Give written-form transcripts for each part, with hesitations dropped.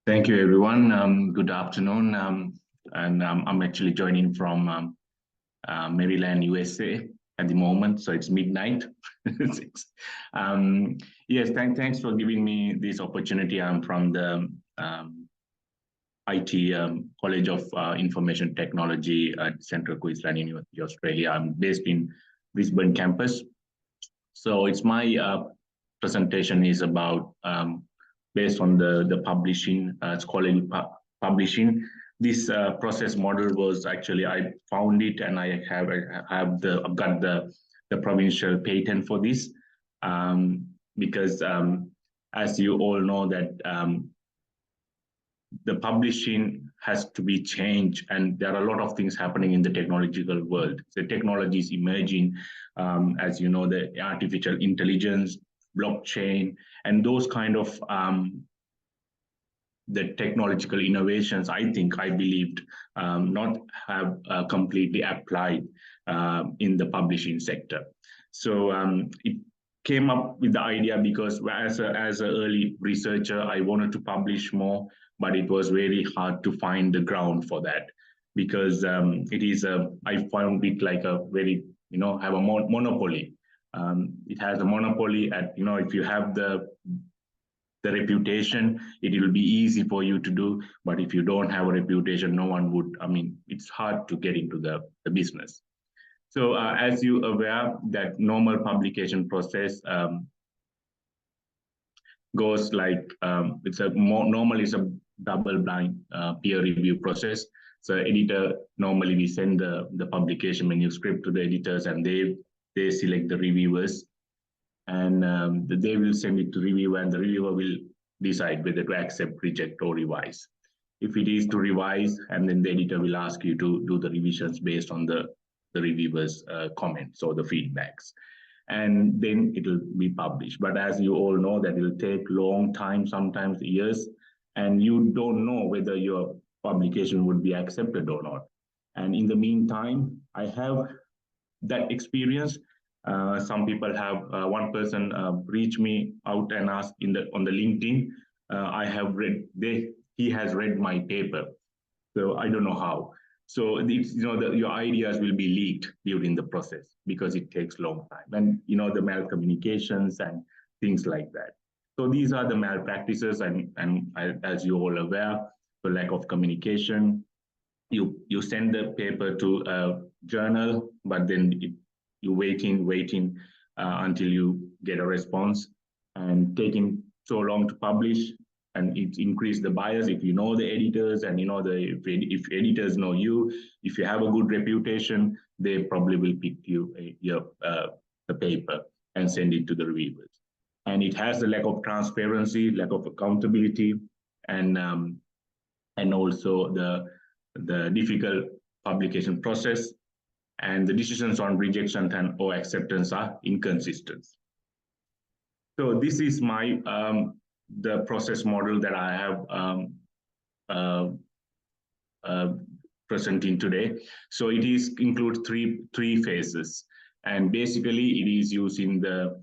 Thank you, everyone. Good afternoon. I'm actually joining from Maryland, USA at the moment, so it's midnight. Yes, thanks for giving me this opportunity. I'm from the IT College of Information Technology at Central Queensland University, Australia. I'm based in Brisbane campus. So it's my presentation is about based on the publishing, scholarly publishing. This process model was actually, I found it and I I've got the provincial patent for this because as you all know that the publishing has to be changed, and there are a lot of things happening in the technological world. The technology is emerging, as you know, the artificial intelligence, blockchain, and those kind of the technological innovations, I believed not have completely applied in the publishing sector. So it came up with the idea because as an early researcher, I wanted to publish more, but it was very hard to find the ground for that because it is I found it like a very, have a monopoly. It has a monopoly at, if you have the reputation, it will be easy for you to do. But if you don't have a reputation, no one would, it's hard to get into the business. So as you are aware, that normal publication process goes like, normally it's a double-blind peer review process. So editor, normally we send the publication manuscript to the editors and they select the reviewers. And they will send it to reviewer, and the reviewer will decide whether to accept, reject, or revise. If it is to revise, and then the editor will ask you to do the revisions based on the reviewer's comments or the feedbacks. And then it will be published. But as you all know, that it will take long time, sometimes years, and you don't know whether your publication would be accepted or not. And in the meantime, I have that experience. Some people have, one person reached me out and asked on the LinkedIn, I have read, he has read my paper. So I don't know how. So it's, your ideas will be leaked during the process because it takes a long time. And, the malcommunications and things like that. So these are the malpractices, and as you're all aware, the lack of communication. You send the paper to a journal, but then you're waiting until you get a response, and taking so long to publish, and it increases the bias. If you know the editors, and if editors know you, if you have a good reputation, they probably will pick the paper and send it to the reviewers. And it has the lack of transparency, lack of accountability, and also the difficult publication process, and the decisions on rejection or acceptance are inconsistent. So this is my the process model that I have presenting today. So it includes three phases, and basically it is using the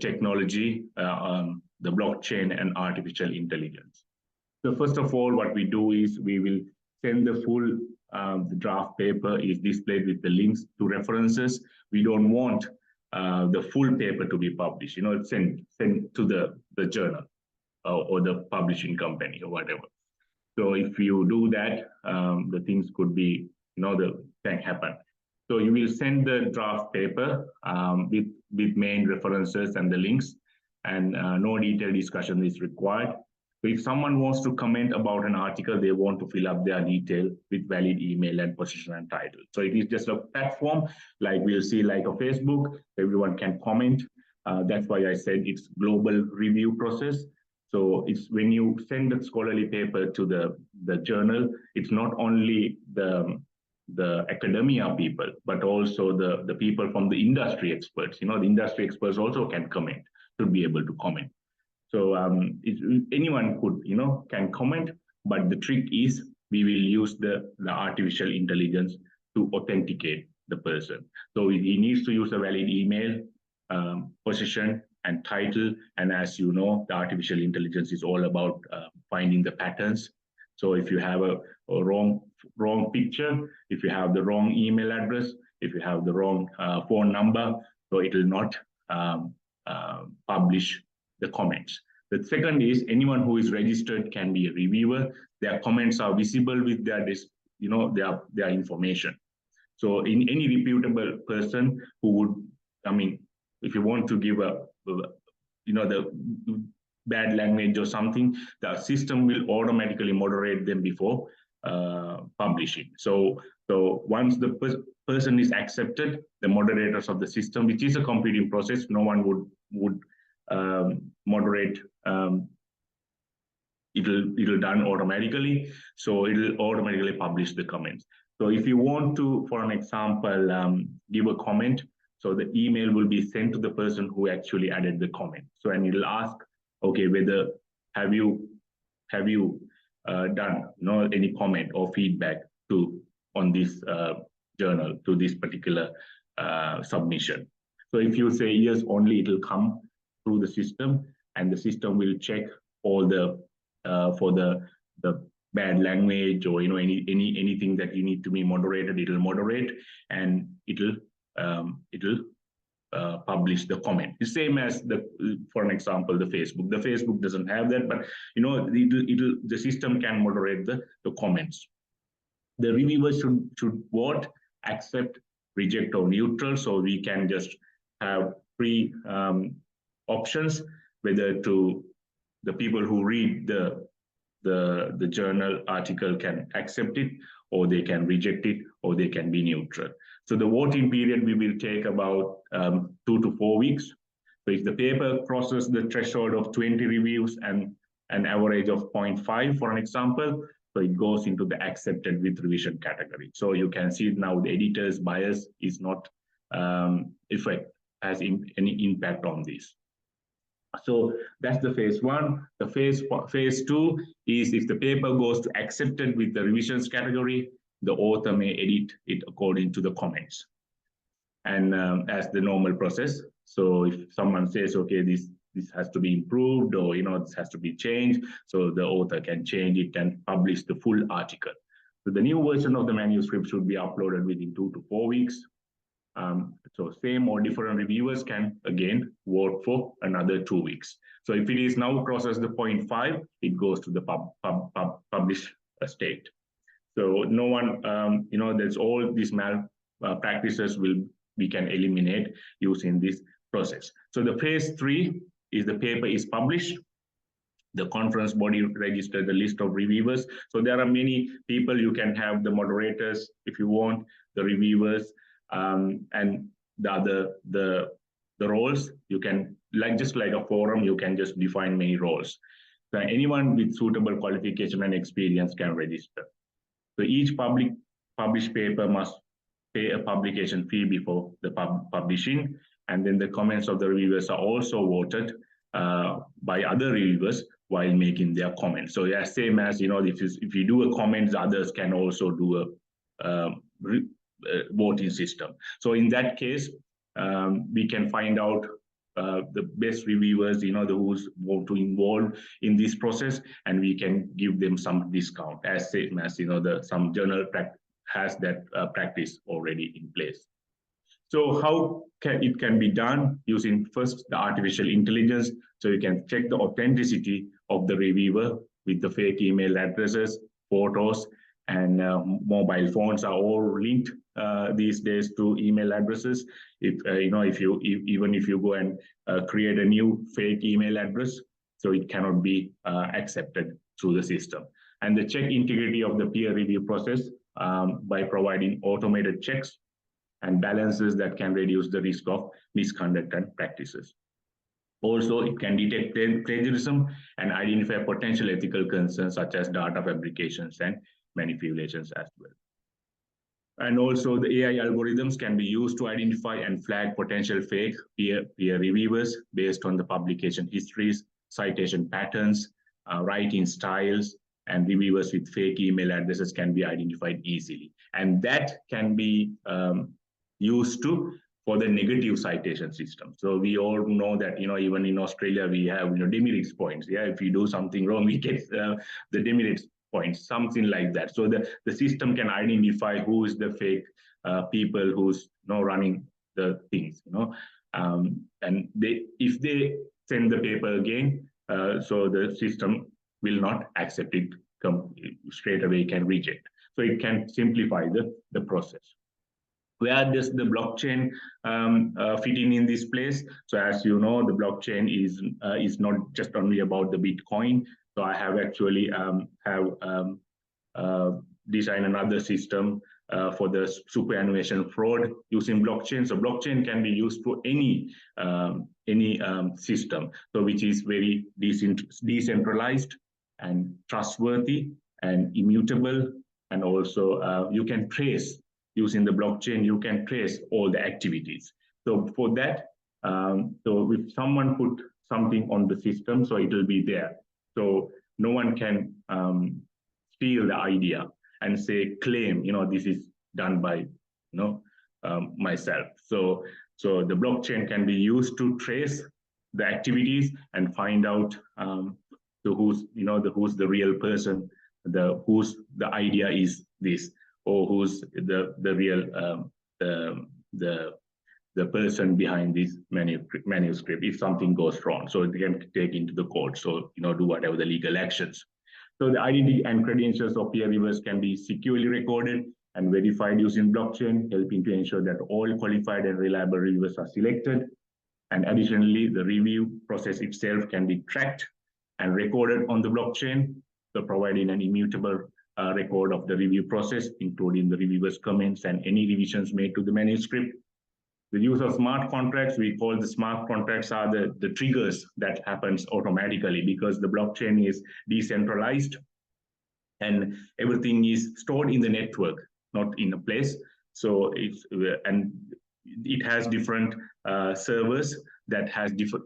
technology, the blockchain and artificial intelligence. So first of all, what we do is we will send the full the draft paper is displayed with the links to references. We don't want the full paper to be published. It's sent to the journal or the publishing company or whatever. So if you do that, the things could be, the thing happen. So you will send the draft paper with main references and the links, and no detailed discussion is required. So if someone wants to comment about an article, they want to fill up their detail with valid email and position and title. So it is just a platform, like we'll see like a Facebook, everyone can comment. That's why I said it's global review process. So it's when you send the scholarly paper to the journal, it's not only the academia people, but also the people from the industry experts. The industry experts also can comment, to be able to comment. So anyone could, can comment, but the trick is we will use the artificial intelligence to authenticate the person. So he needs to use a valid email, position, and title. And as you know, the artificial intelligence is all about finding the patterns. So if you have a wrong picture, if you have the wrong email address, if you have the wrong phone number, so it will not publish the comments. The second is anyone who is registered can be a reviewer. Their comments are visible with their information. So in any reputable person who would, I mean, if you want to give the bad language or something, the system will automatically moderate them before publishing. So once the person is accepted, the moderators of the system, which is a computing process, no one would moderate. It'll done automatically. So it'll automatically publish the comments. So if you want to, for an example, give a comment, so the email will be sent to the person who actually added the comment. So and it'll ask, okay, whether have you done any comment or feedback on this journal, to this particular submission. So if you say yes only, it will come through the system, and the system will check all the for the bad language or anything that you need to be moderated. It will moderate, and it will publish the comment. The same as for an example, the Facebook. The Facebook doesn't have that, but the system can moderate the comments. The reviewer should vote, accept, reject, or neutral. So we can just have three options, whether to the people who read the journal article can accept it, or they can reject it, or they can be neutral. So the voting period we will take about 2 to 4 weeks. So if the paper crosses the threshold of 20 reviews and an average of 0.5, for an example, so it goes into the accepted with revision category. So you can see now the editor's bias is not has any impact on this. So that's the phase one. The phase two is if the paper goes to accepted with the revisions category, the author may edit it according to the comments, and as the normal process. So if someone says, okay, this has to be improved, or this has to be changed, so the author can change it and publish the full article. So the new version of the manuscript should be uploaded within 2 to 4 weeks. So same or different reviewers can again vote for another 2 weeks. So if it is now crosses the 0.5, it goes to the publish state. So no one, there's all these malpractices we can eliminate using this process. So the phase 3 is the paper is published. The conference body registered the list of reviewers. So there are many people. You can have the moderators if you want, the reviewers, and the roles. You can, just like a forum, you can just define many roles. So anyone with suitable qualification and experience can register. So each published paper must pay a publication fee before the publishing, and then the comments of the reviewers are also voted by other reviewers while making their comments. So yeah, same as if you do a comment, others can also do a voting system. So in that case, we can find out the best reviewers, who's want to involve in this process, and we can give them some discount, as same as some journal has that practice already in place. So how it can be done? Using first the artificial intelligence. So you can check the authenticity of the reviewer with the fake email addresses, photos, and mobile phones are all linked these days to email addresses. Even if you go and create a new fake email address, so it cannot be accepted through the system. And the check integrity of the peer review process by providing automated checks and balances that can reduce the risk of misconduct and practices. Also, it can detect plagiarism and identify potential ethical concerns such as data fabrications and manipulations as well. And also the AI algorithms can be used to identify and flag potential fake peer reviewers based on the publication histories, citation patterns, writing styles, and reviewers with fake email addresses can be identified easily. And that can be used to for the negative citation system. So we all know that, even in Australia, we have, demerits points. Yeah, if you do something wrong, we get the demerits points, something like that. So the system can identify who is the fake people who's running the things, and if they send the paper again, so the system will not accept it straight away, can reject. So it can simplify the process. Where does the blockchain fit in this place? So as you know, the blockchain is not just only about the Bitcoin. So I have actually designed another system for the superannuation fraud using blockchain. So blockchain can be used for any system, so which is very decentralized and trustworthy and immutable, and also you can trace. Using the blockchain, you can trace all the activities. So for that, so if someone put something on the system, so it will be there. So no one can steal the idea and say, claim, this is done by, myself. So the blockchain can be used to trace the activities and find out who's the real person, whose the idea is this, or who's the real the person behind this manuscript if something goes wrong. So they can take into the court, so do whatever the legal actions. So the identity and credentials of peer reviewers can be securely recorded and verified using blockchain, helping to ensure that all qualified and reliable reviewers are selected. And additionally, the review process itself can be tracked and recorded on the blockchain, so providing an immutable record of the review process, including the reviewer's comments and any revisions made to the manuscript. The use of smart contracts, we call the smart contracts are the triggers that happens automatically, because the blockchain is decentralized and everything is stored in the network, not in a place. So it has different servers that has different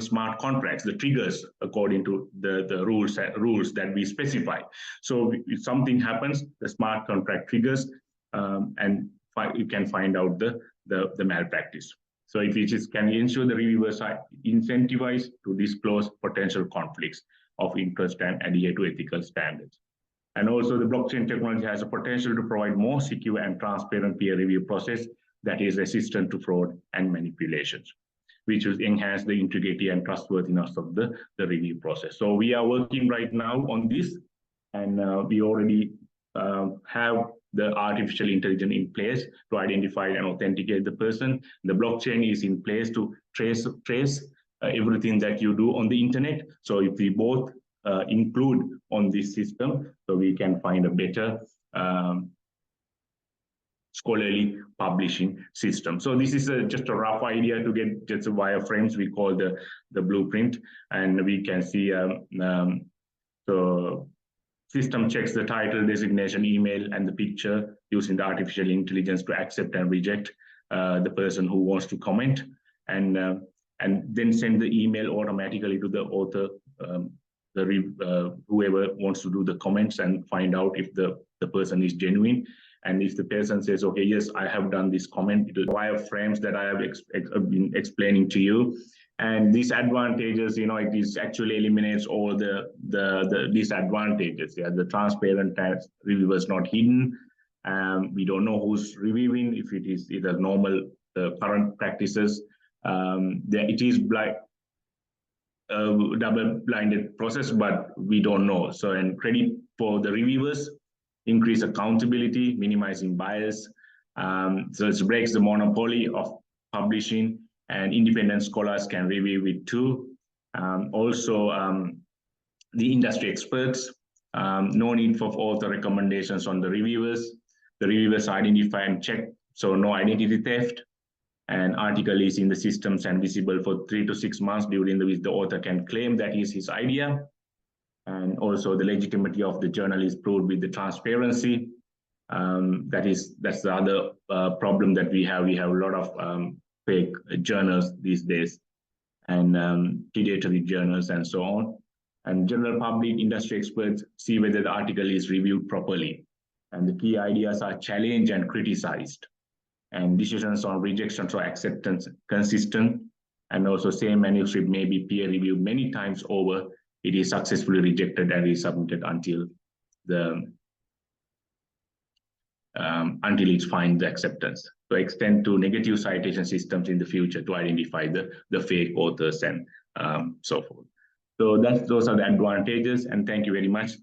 smart contracts, the triggers according to the rules that we specify. So if something happens, the smart contract triggers, and you can find out the malpractice. So if it can ensure the reviewers are incentivized to disclose potential conflicts of interest and adhere to ethical standards. And also the blockchain technology has a potential to provide more secure and transparent peer review process that is resistant to fraud and manipulations, which will enhance the integrity and trustworthiness of the review process. So we are working right now on this, and we already have the artificial intelligence in place to identify and authenticate the person. The blockchain is in place to trace everything that you do on the internet. So if we both include on this system, so we can find a better scholarly publishing system. So this is just a rough idea to get just a wireframes we call the blueprint, and we can see so system checks the title, designation, email, and the picture using the artificial intelligence to accept and reject the person who wants to comment, and then send the email automatically to the author, whoever wants to do the comments, and find out if the person is genuine. And if the person says, okay, yes, I have done this comment, it will wireframes that I have been explaining to you. And these advantages, it is actually eliminates all the disadvantages. Yeah, the transparent reviewers not hidden. We don't know who's reviewing, if it is either normal current practices. It is double-blinded process, but we don't know. So, and credit for the reviewers, increase accountability, minimizing bias. So it breaks the monopoly of publishing, and independent scholars can review it too. Also, the industry experts, no need for author recommendations on the reviewers. The reviewers identify and check, so no identity theft. An article is in the systems and visible for 3 to 6 months, during which the author can claim that is his idea. And also the legitimacy of the journal is proved with the transparency. That's the other problem that we have. We have a lot of fake journals these days, and predatory journals and so on. And general public, industry experts see whether the article is reviewed properly, and the key ideas are challenged and criticized. and decisions on rejection or acceptance consistent. And also same manuscript may be peer reviewed many times over. It is successfully rejected and resubmitted until it finds the acceptance. So extend to negative citation systems in the future to identify the fake authors and so forth. So those are the advantages, and thank you very much.